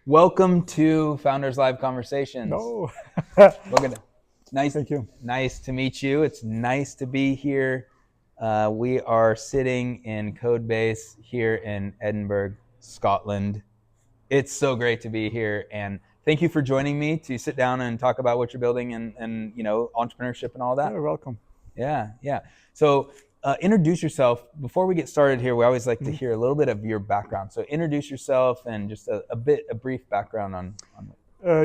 Welcome to Founders Live Conversations. No. Welcome. Nice, Thank you. nice to meet you. It's nice to be here. We are sitting in Codebase here in Edinburgh, Scotland. It's so great to be here, and thank you for joining me to sit down and talk about what you're building and entrepreneurship and all that. You're welcome. Yeah. So introduce yourself. Before we get started here, we always like to Mhm. hear a little bit of your background. So introduce yourself and just a brief background on.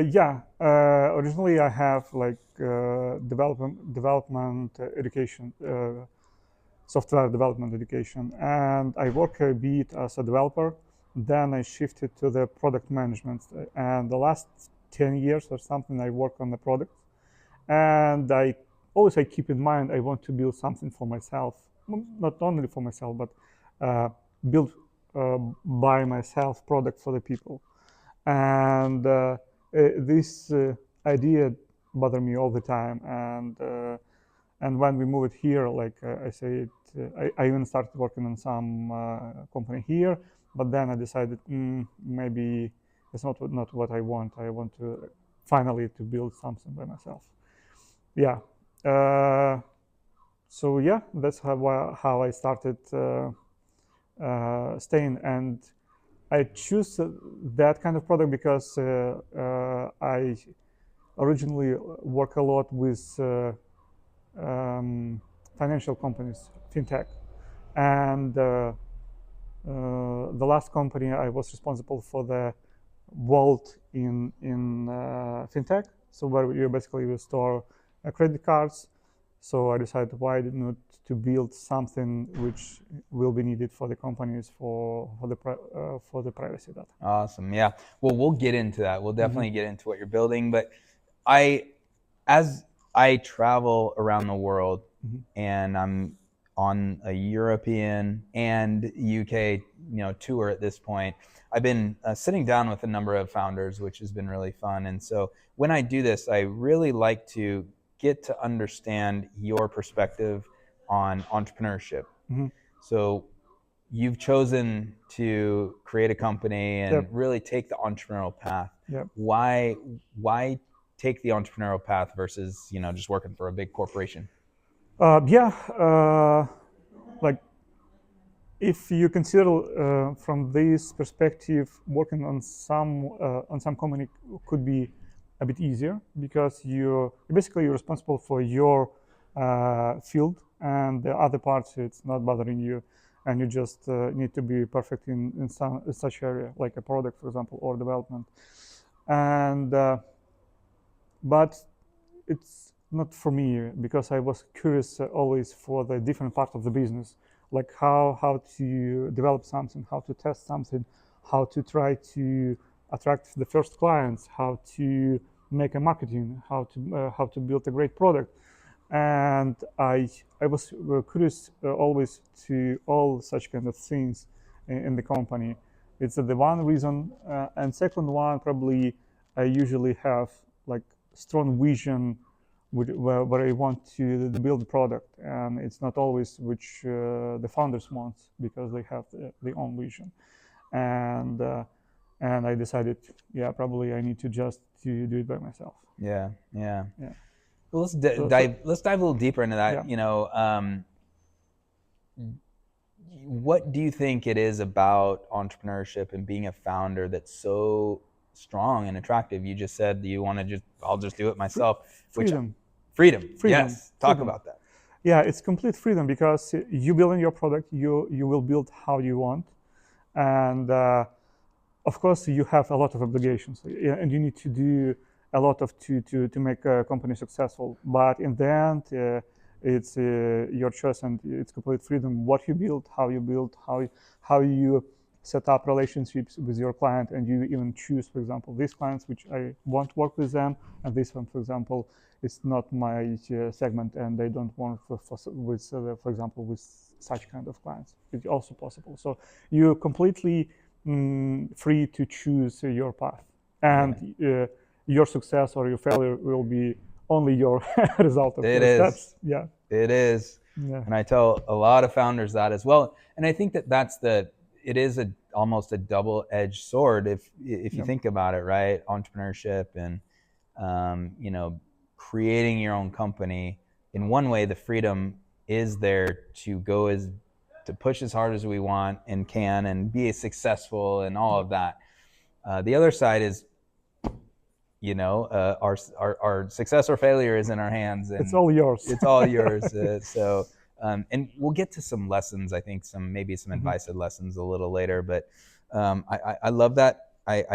Yeah. Originally, I have like development education, software development education, and I work a bit as a developer. Then I shifted to the product management, and the last 10 years or something, I work on the product. And I keep in mind I want to build something for myself, not only for myself, but uh, build by myself product for the people. And this idea bothered me all the time. And when we moved here, like I say, I even started working on some company here. But then I decided maybe it's not what I want. I want to finally to build something by myself. Yeah. Uh, so yeah, that's how I started Stane, and I choose that kind of product because I originally work a lot with um, financial companies, fintech, and the last company I was responsible for the vault in fintech. So where you basically will store credit cards. So I decided why not to build something which will be needed for the companies for the privacy data. Awesome. Yeah. Well, we'll get into that. We'll Mm-hmm. definitely get into what you're building. But as I travel around the world, Mm-hmm. and I'm on a European and UK, tour at this point, I've been sitting down with a number of founders, which has been really fun. And so when I do this, I really like to get to understand your perspective on entrepreneurship. Mm-hmm. So you've chosen to create a company and Yep. really take the entrepreneurial path. Yep. Why take the entrepreneurial path versus just working for a big corporation? Yeah. Like if you consider from this perspective, working on some company could be a bit easier because you're responsible for your field, and the other parts it's not bothering you, and you just need to be perfect in such area like a product, for example, or development. And but it's not for me because I was curious always for the different part of the business, like how to develop something, how to test something, how to try to attract the first clients, how to make a marketing, how to build a great product. And I was curious always to all such kind of things in the company. It's the one reason, and second one probably I usually have like strong vision where I want to build a product, and it's not always which the founders want because they have their own vision. And and I decided, yeah, probably I need to just to do it by myself. Yeah. Yeah. Well, So, so let's dive a little deeper into yeah. that. What do you think it is about entrepreneurship and being a founder that's so strong and attractive? You just said you want to I'll just do it myself. Freedom. Freedom. Freedom. Yes. Talk Freedom. about that. Yeah, it's complete freedom because you building your product, you will build how you want, and of course you have a lot of obligations, and you need to do a lot of to make a company successful. But in the end, it's your choice and it's complete freedom. What you build, how you set up relationships with your client, and you even choose, for example, these clients which I want to work with them, and this one, for example, it's not my segment, and they don't want for example, with such kind of clients. It's also possible. So you completely free to choose your path, and your success or your failure will be only your result of It your is. steps. Yeah. It is. Yeah. And I tell a lot of founders that as well. And I think that almost a double-edged sword if you Yep. think about it, right? Entrepreneurship and creating your own company. In one way, the freedom is there to push as hard as we want and can and be successful and all of that. The other side is, our success or failure is in our hands, It's and all yours. it's all yours. And we'll get to some lessons. I think maybe some Mhm. advice and lessons a little later. But I love that.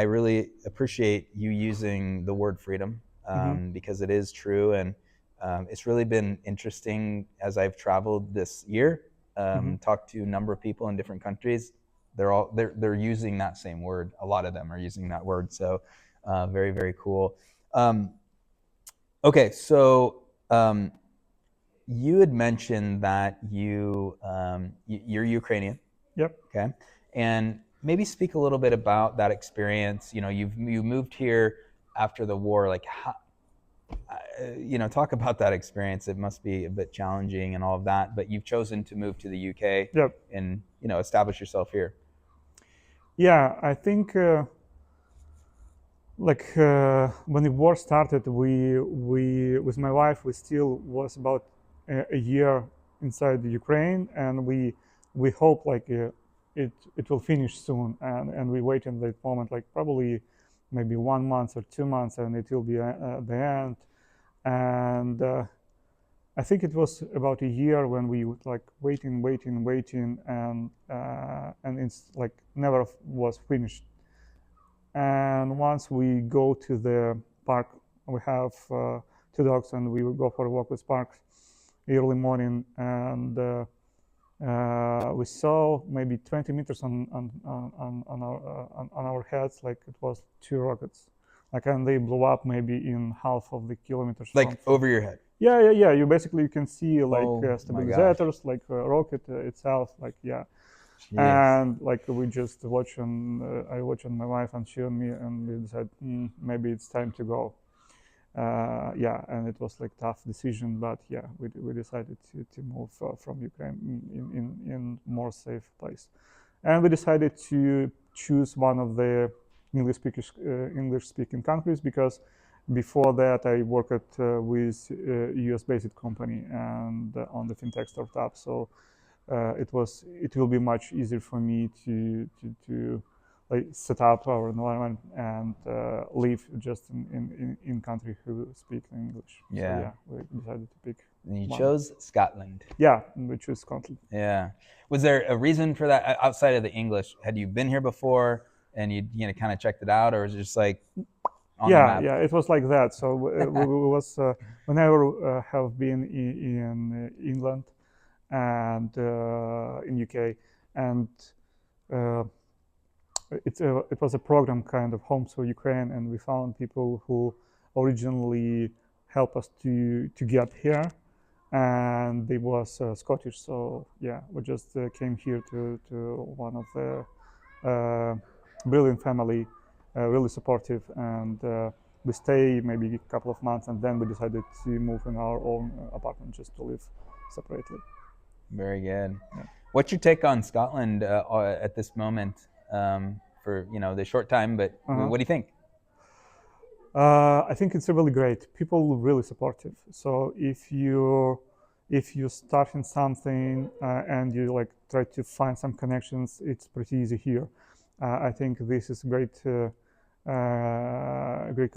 I really appreciate you using the word freedom, Mhm. because it is true, and it's really been interesting as I've traveled this year. Mhm. Talked to a number of people in different countries. They're using that same word. A lot of them are using that word. So very, very cool. Okay, so you had mentioned that you're Ukrainian. Yep. Okay, and maybe speak a little bit about that experience. You moved here after the war. Like, how, talk about that experience. It must be a bit challenging and all of that. But you've chosen to move to the UK Yep. and establish yourself here. Yeah, I think when the war started, we with my wife we still was about a year inside the Ukraine, and we hope it will finish soon, and we wait in that moment like probably maybe 1 month or 2 months, and it will be the end. And I think it was about a year when we would like waiting, and it's like never was finished. And once we go to the park, we have two dogs, and we will go for a walk with Park early morning, and we saw maybe 20 meters on our heads, like it was two rockets, like, and they blew up maybe in half of the kilometers Like from. over your head. Yeah. You basically can see like Oh my gosh. stabilizers, like rocket itself, like yeah. Jeez. And like we just I watch on my wife and she on me, and we decided maybe it's time to go. Yeah, and it was like tough decision, but yeah, we decided to move from Ukraine in more safe place, and we decided to choose one of the English speaking countries because before that I worked with US based company and on the fintech startup, so it will be much easier for me to like set up our environment and live just in country who speak English. So Yeah. yeah, we decided to pick And you one. chose Scotland. Yeah, we choose Scotland. Yeah. Was there a reason for that outside of the English? Had you been here before and you kind of checked it out, or was it just like on the map? Yeah, it was like that. So we was whenever have been in England and in UK, and uh, it was a program kind of Home to Ukraine, and we found people who originally helped us to get here, and they was Scottish. So yeah, we just came here to one of the uh, brilliant family, really supportive, and we stay maybe a couple of months, and then we decided to move in our own apartment just to live separately. Very good. Yeah. What's your take on Scotland at this moment? For the short time, but Uh-huh. what do you think? I think it's really great. People really supportive. So if you start in something and you like try to find some connections, it's pretty easy here. I think this is great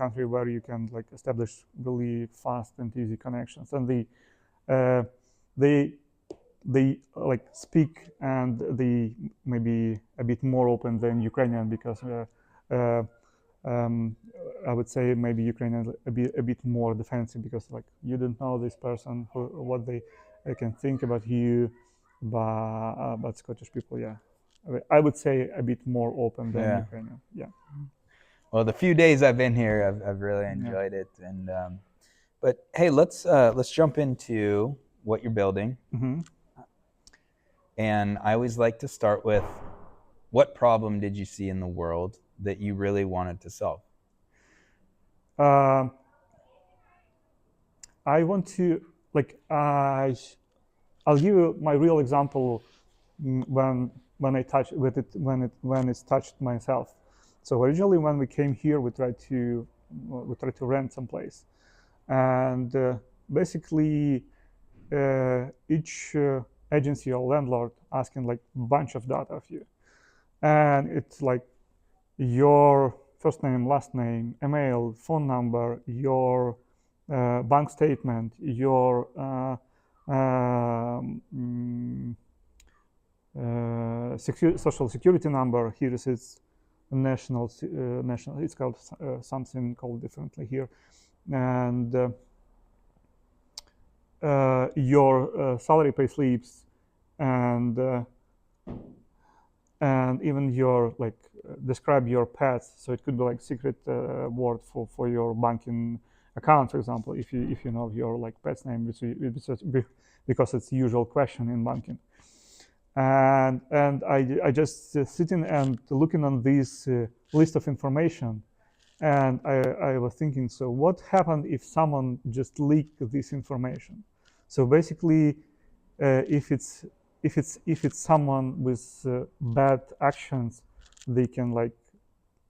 country where you can like establish really fast and easy connections, and uh, they they like speak, and they maybe a bit more open than Ukrainian because. Uh, um, I would say maybe Ukrainians a bit more defensive because like you don't know this person what they can think about you, but Scottish people, yeah, I would say a bit more open than Yeah. Ukrainian. Yeah. Well, the few days I've been here, I've really Yeah. enjoyed it. And but hey, let's jump into what you're building. Mm-hmm. And I always like to start with, what problem did you see in the world that you really wanted to solve? Um, I want to like I'll give you my real example when when I touch with it when it's touched myself. So originally, when we came here, we tried to rent some place, and basically each agency or landlord asking like a bunch of data of you, and it's like your first name, last name, email, phone number, your bank statement, your social security number. Here is its national. It's called something called differently here, and your salary pay slips, and even your like describe your pets. So it could be like secret word for your banking account, for example, if you know your like pet's name, because it's the usual question in banking. And I just sitting and looking on this list of information, and I was thinking, so what happened if someone just leaked this information? So basically, if it's someone with bad actions, they can like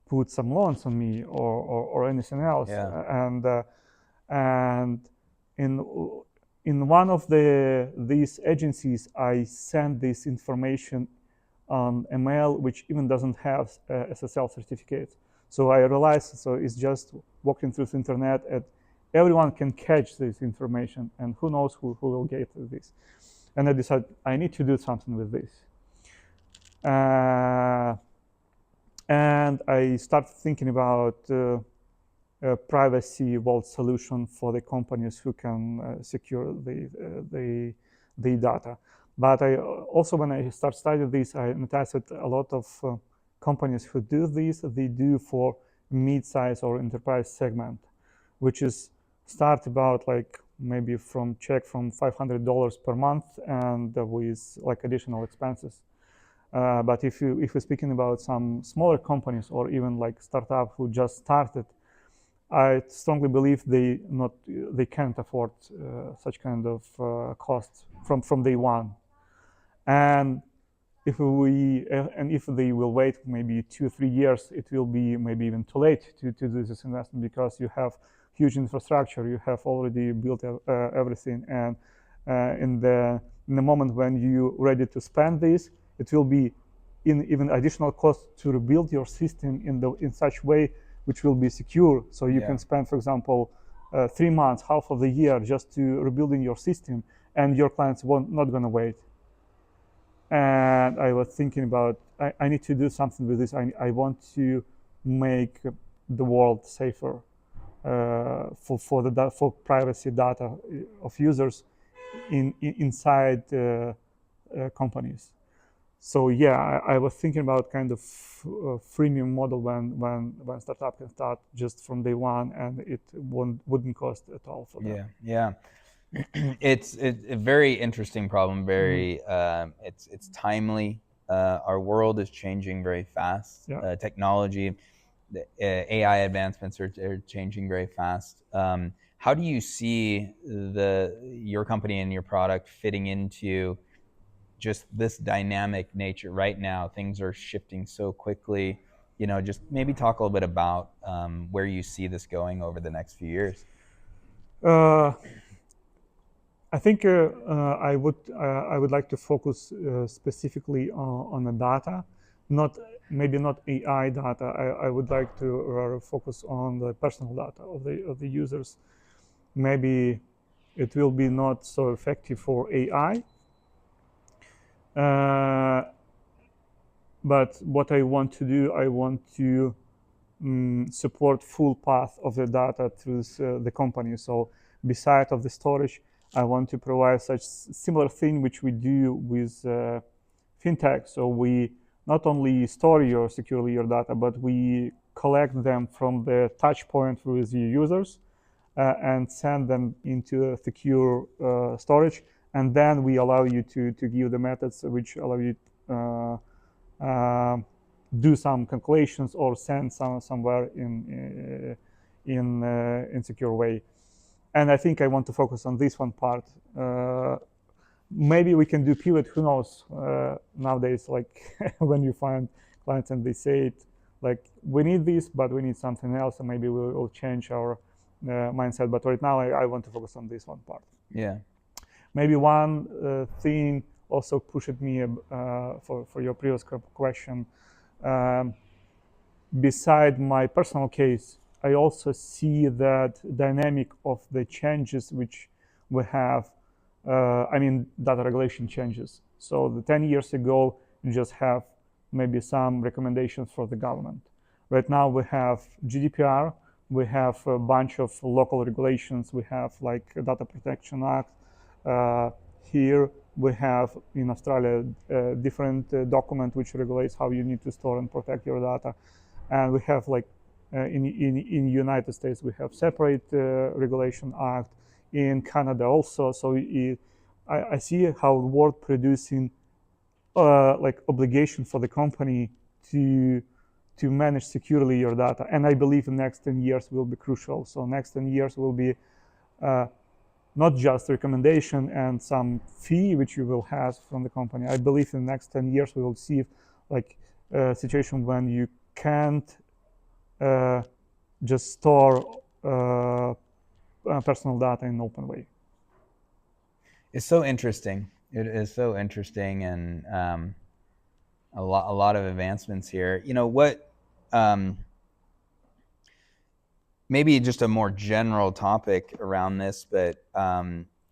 put some loans on me or anything else. Yeah. And in one of these agencies, I sent this information on a mail which even doesn't have SSL certificate. So I realized, so it's just walking through the internet, and everyone can catch this information, and who knows who will get this. And I decided I need to do something with this. And I started thinking about a privacy vault solution for the companies who can secure the data. But I also, when I start studying this, I noticed that a lot of companies who do this, they do for mid-size or enterprise segment, which is start about like maybe from $500 per month, and with like additional expenses. But if we're speaking about some smaller companies or even like startup who just started, I strongly believe they can't afford such kind of costs from day one. And if they will wait maybe 2-3 years, it will be maybe even too late to do this investment, because you have huge infrastructure, you have already built everything, and in the moment when you're ready to spend this, it will be even additional cost to rebuild your system in such way which will be secure. So you can spend, for example, 3 months, half of the year, just to rebuilding your system, and your clients not going to wait. And I was thinking about, I need to do something with this. I want to make the world safer for privacy data of users inside companies. So yeah, I was thinking about kind of freemium model when startup can start just from day one, and it wouldn't cost at all for them. Yeah. It's a very interesting problem. Very, it's timely. Our world is changing very fast. Yeah. Technology, the AI advancements are changing very fast. How do you see your company and your product fitting into just this dynamic nature right now? Things are shifting so quickly. Just maybe talk a little bit about where you see this going over the next few years. I think I would like to focus specifically on the data, maybe not AI data. I would like to focus on the personal data of the users. Maybe it will be not so effective for AI, but what I want to do, I want to support full path of the data through the company. So beside of the storage, I want to provide such similar thing which we do with fintech. So we not only store securely your data, but we collect them from the touch point with the users and send them into a secure storage. And then we allow you to give the methods which allow you do some calculations or send somewhere in secure way. And I think I want to focus on this one part. maybe we can do pivot. Who knows? Nowadays, like when you find clients and they say it, like we need this, but we need something else, and maybe we will change our mindset. But right now, I want to focus on this one part. Yeah. Maybe one thing also pushed me for your previous question. Um, Beside my personal case, I also see that dynamic of the changes which we have. I mean, data regulation changes. So the 10 years ago, you just have maybe some recommendations for the government. Right now, we have GDPR, we have a bunch of local regulations, we have like a Data Protection Act. Here we have in Australia a different document which regulates how you need to store and protect your data, and we have like in United States we have separate regulation act, in Canada also. So I see how the world producing like obligation for the company to manage securely your data, and I believe the next 10 years will be crucial. So next 10 years will be not just recommendation and some fee which you will have from the company. I believe in the next 10 years we will see like a situation when you can't just store personal data in an open way. It's so interesting. It is so interesting, and a lot of advancements here. You know what? Maybe just a more general topic around this, but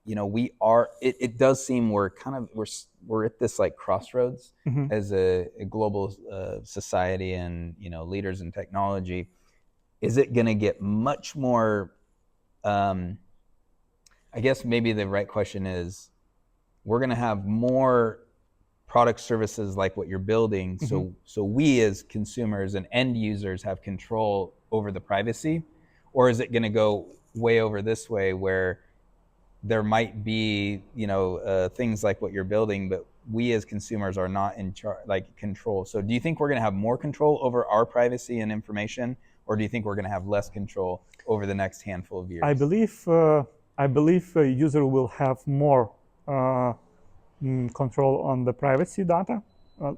you know, we are. It does seem we're kind of we're at this like crossroads as a global society, and you know, leaders in technology. Is it going to get much more? I guess maybe the right question is, we're going to have more product services like what you're building, so we as consumers and end users have control over the privacy, or is it going to go way over this way where there might be, you know, things like what you're building, but we as consumers are not in charge, like control. So do you think we're going to have more control over our privacy and information, or do you think we're going to have less control over the next handful of years? I believe a user will have more control on the privacy data,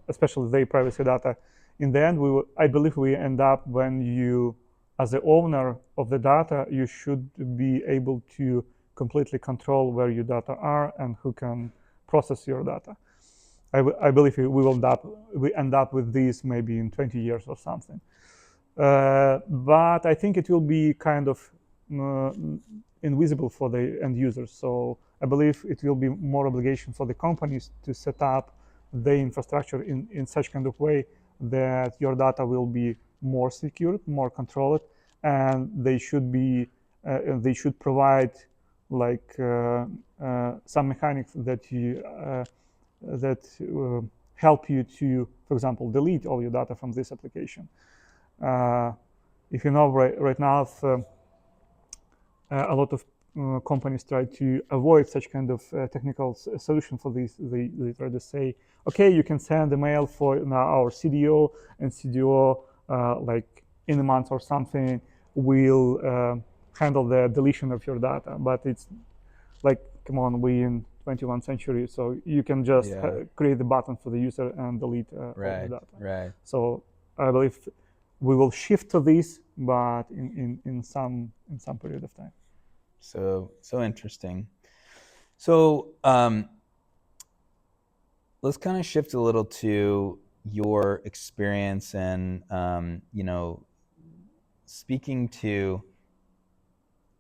especially their privacy data. In the end, I believe we end up when you, as the owner of the data, you should be able to completely control where your data are and who can process your data. I believe we end up with this maybe in 20 years or something. But I think it will be kind of invisible for the end users. So I believe it will be more obligation for the companies to set up the infrastructure in such kind of way that your data will be more secured, more controlled, and they should provide like some mechanics that help you to, for example, delete all your data from this application. If you know, right now, a lot of companies try to avoid such kind of technical solution for this. They try to say, okay, you can send a mail for our CDO, and CDO, like in a month or something, will handle the deletion of your data. But it's like, come on, we in 21st century, so you can just create the button for the user and delete all the data. Right. So I believe we will shift to this, but in some period of time. So interesting. So let's kind of shift a little to your experience and you know, speaking to,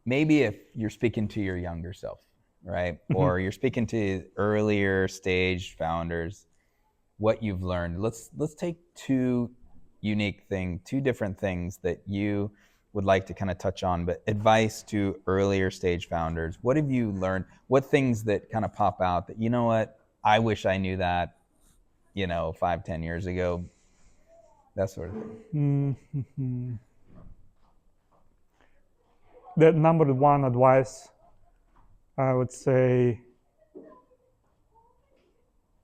maybe if you're speaking to your younger self, right? Or you're speaking to earlier stage founders, what you've learned. Let's take two different things that you would like to kind of touch on, but advice to earlier stage founders. What have you learned? What things that kind of pop out that, you know what, I wish I knew that, you know, 5-10 years ago, that sort of thing. The number one advice, I would say,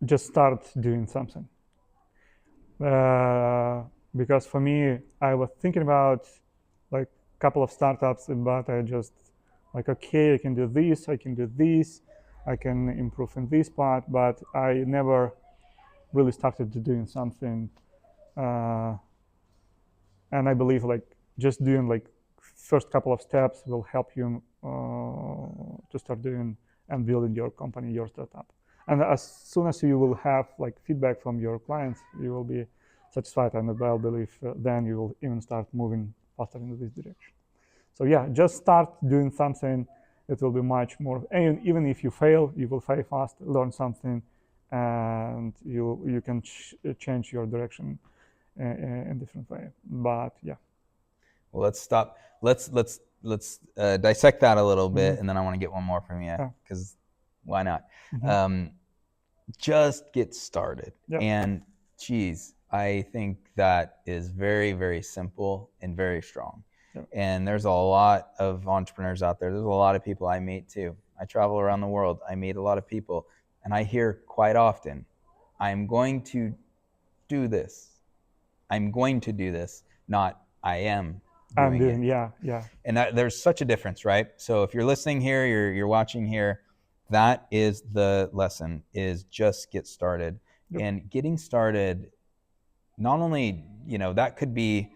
just start doing something. Because for me, I was thinking about like a couple of startups, but I just like, okay, I can do this, I can improve in this part, but I never really started to doing something. Uh, and I believe like just doing like first couple of steps will help you to start doing and building your company, your startup. And as soon as you will have like feedback from your clients, you will be satisfied, and I believe then you will even start moving faster in this direction. So yeah, just start doing something. It will be much more. And even if you fail, you will fail fast, learn something, and you can change your direction in a different way. But yeah. Well, let's stop. Let's dissect that a little bit, Mhm. and then I want to get one more from you, Yeah. because why not? Mhm. Just get started. Yeah. And geez, I think that is very, very simple and very strong. Yeah. And there's a lot of entrepreneurs out there. There's a lot of people I meet too. I travel around the world. I meet a lot of people, and I hear quite often, I'm going to do this. I'm going to do this, not I am I'm doing it. doing. Yeah. Yeah. And there's such a difference, right? So if you're listening here, you're watching here, that is the lesson, is just get started. Yep. And getting started, not only, that could be,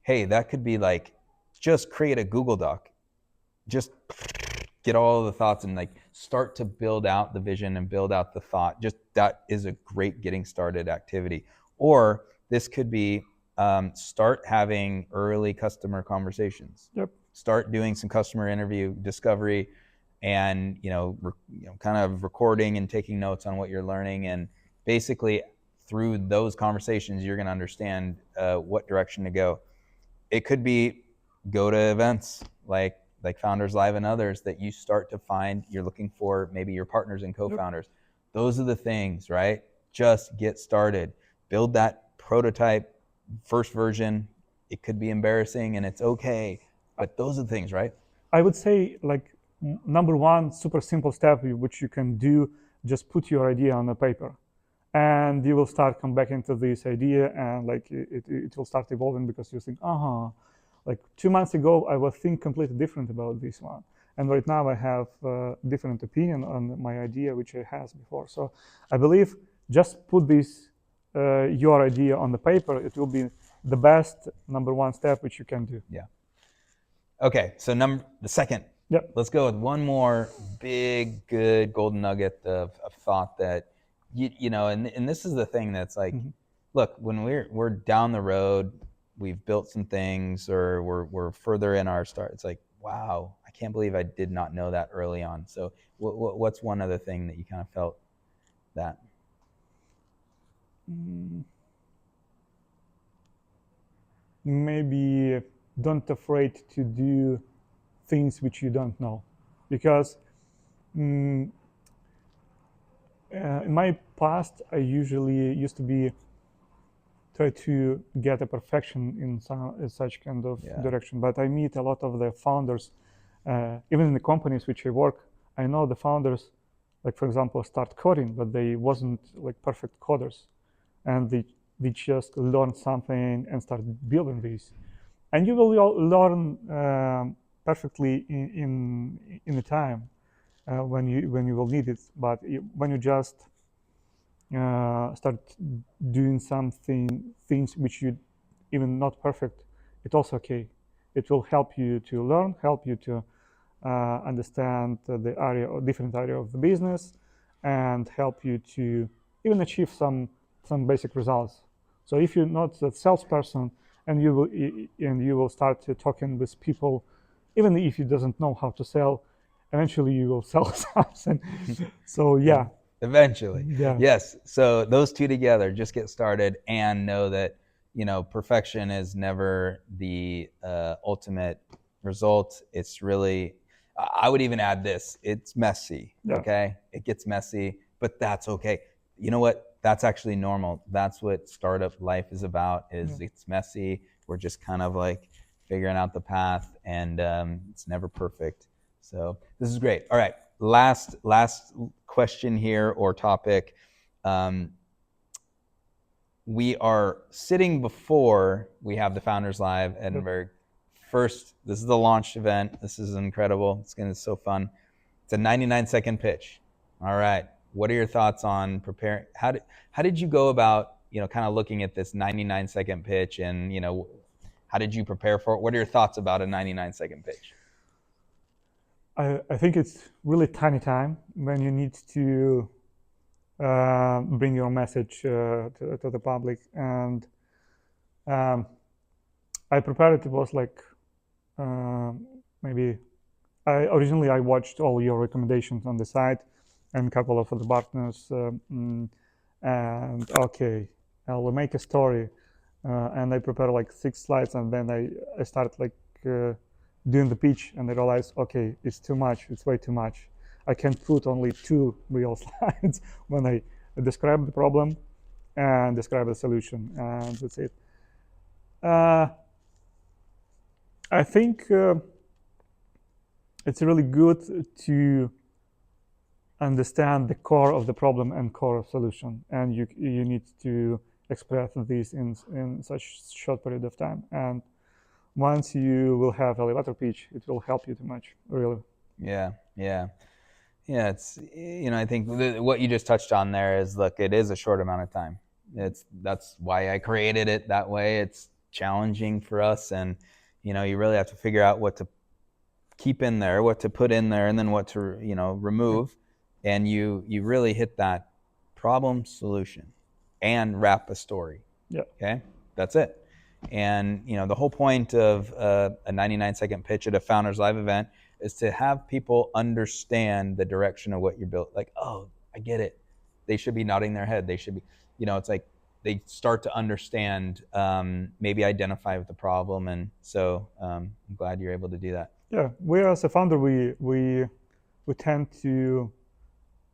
hey, that could be like, just create a Google Doc. Just get all of the thoughts and like start to build out the vision and build out the thought. Just that is a great getting started activity. Or this could be, start having early customer conversations. Yep. Start doing some customer interview discovery, and kind of recording and taking notes on what you're learning. And basically, through those conversations, you're going to understand what direction to go. It could be go to events like Founders Live and others that you start to find you're looking for, maybe your partners and Yep. co-founders. Those are the things, right? Just get started. Build that prototype, first version. It could be embarrassing and it's okay, but those are the things, right? I would say like number one super simple step which you can do, just put your idea on a paper, and you will start come back into this idea, and like it will start evolving because you think, like 2 months ago I was thinking completely different about this one, and right now I have different opinion on my idea which I had before. So I believe just put this your idea on the paper. It will be the best number one step which you can do. Yeah. Okay, so the second, Yep. let's go with one more big, good golden nugget of thought that and this is the thing that's like, look, when we're down the road, we've built some things, or we're further in our start. It's like, wow, I can't believe I did not know that early on. So what's one other thing that you kind of felt that? Maybe don't afraid to do things which you don't know, because in my past I usually used to be try to get a perfection in such kind of direction. But I meet a lot of the founders, even in the companies which I work. I know the founders, like for example, start coding, but they wasn't like perfect coders, and they just learn something and start building this. And you will learn perfectly in the time when you will need it. But when you just start doing things which you even not perfect, it's also okay. It will help you to learn, help you to understand the area or different area of the business, and help you to even achieve some basic results. So if you're not a salesperson, and you will start talking with people, even if you doesn't know how to sell, eventually you will sell something. So yeah. Eventually. Yeah. Yes. So those two together, just get started and know that, perfection is never the ultimate result. It's really, I would even add this, it's messy. Yeah. Okay. It gets messy, but that's okay. You know what? That's actually normal. That's what startup life is about, is it's messy. We're just kind of like figuring out the path, and it's never perfect. So this is great. All right. Last question here, or topic. We are sitting before we have the Founders Live Edinburgh. First, this is the launch event. This is incredible. It's so fun. It's a 99-second pitch. All right. What are your thoughts on preparing? How did you go about, kind of looking at this 99-second pitch, and how did you prepare for it? What are your thoughts about a 99-second pitch? I think it's really tiny time when you need to bring your message to the public. And um, I prepared it. It was like maybe originally I watched all your recommendations on the site and a couple of other partners. And okay, I will make a story. And I prepared like 6 slides, and then I started like doing the pitch, and I realized, okay, it's too much. It's way too much. I can put only 2 real slides when I describe the problem and describe the solution, and that's it. I think it's really good to understand the core of the problem and core of solution, and you need to express this in such short period of time. And once you will have elevator pitch, it will help you too much, really. Yeah, yeah. Yeah, it's I think what you just touched on there is, look, it is a short amount of time. That's why I created it that way. It's challenging for us, and you really have to figure out what to keep in there, what to put in there, and then what to remove. And you really hit that problem solution and wrap a story. Yeah. Okay, that's it. And the whole point of a 99-second pitch at a Founders Live event is to have people understand the direction of what you're built. Like, oh, I get it. They should be nodding their head. They should be, it's like they start to understand, maybe identify with the problem. And so I'm glad you're able to do that. Yeah, we as a founder, we tend to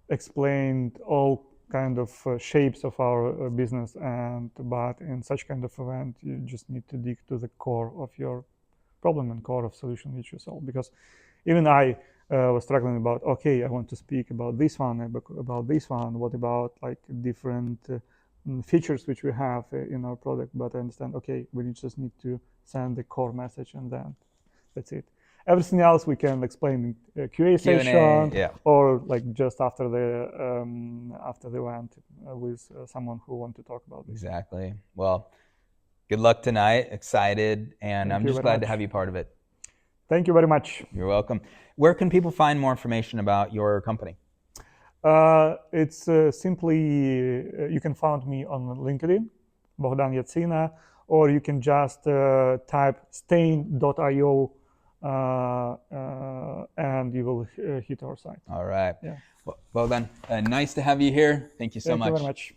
explain all kind of shapes of our business, but in such kind of event, you just need to dig to the core of your problem and core of solution which you solve. Because even I was struggling about, okay, I want to speak about this one, about this one. What about like different features which we have in our product? But I understand, okay, we just need to send the core message, and then that's it. Everything else we can explain in QA session, yeah. or like just after the event with someone who want to talk about this. Exactly. Well, good luck tonight. Excited, and Thank I'm you just very glad to much. have you part of it. Thank you very much. You're welcome. Where can people find more information about your company? It's simply, you can find me on LinkedIn, Bohdan Yatsyna, or you can just type stane.io and you will hit our site. All right. Yeah. Well, Bohdan, nice to have you here. Thank you so Thank you much. very much.